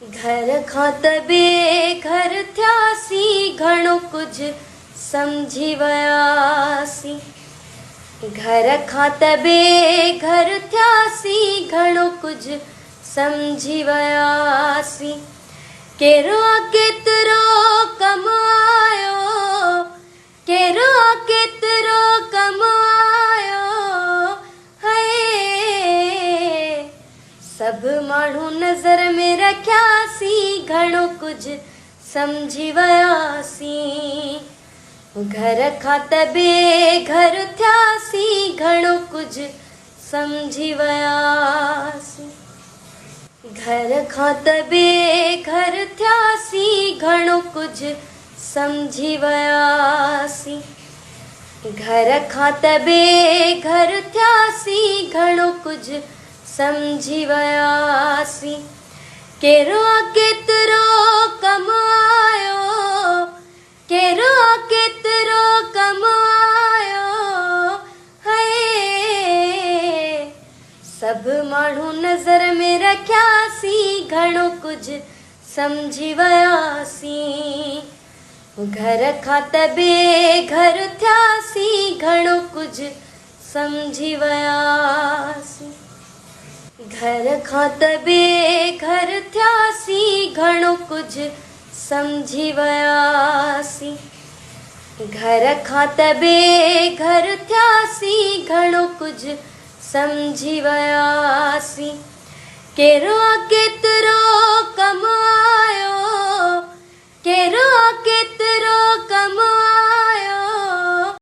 घर खां त बेघर थियासीं, घणो कुझु सम्झी वियासीं। घर खां त बेघर थियासीं, घणो कुझु सम्झी वियासीं। केरो केतिरो कमायो, केरो केतिरो कमायो, है सभु माण्हू नज़र में रखियासीं, घणो कुझु सम्झी वियासीं। घर खां त बेघर थियासीं, घणो कुझु सम्झी वियासीं। घर खां त बेघर थियासीं, घणो कुझु सम्झी वियासीं। घर खां त बेघर थियासीं, घणो कुझु सम्झी वियासीं। केरो केतिरो कमायो, केरो केतिरो कमायो, है सभु माण्हू नज़र में रखियासीं, घणो कुझु सम्झी वियासीं। घर खां त बेघर थियासीं, घणो कुझु सम्झी वियासीं। घर खां त बेघर थियासीं, घणो कुझु सम्झी वियासीं। घर खां त बेघर थियासीं, घणो कुझु सम्झी वियासीं। केरो केतिरो कमायो, केरो केतिरो कमायो,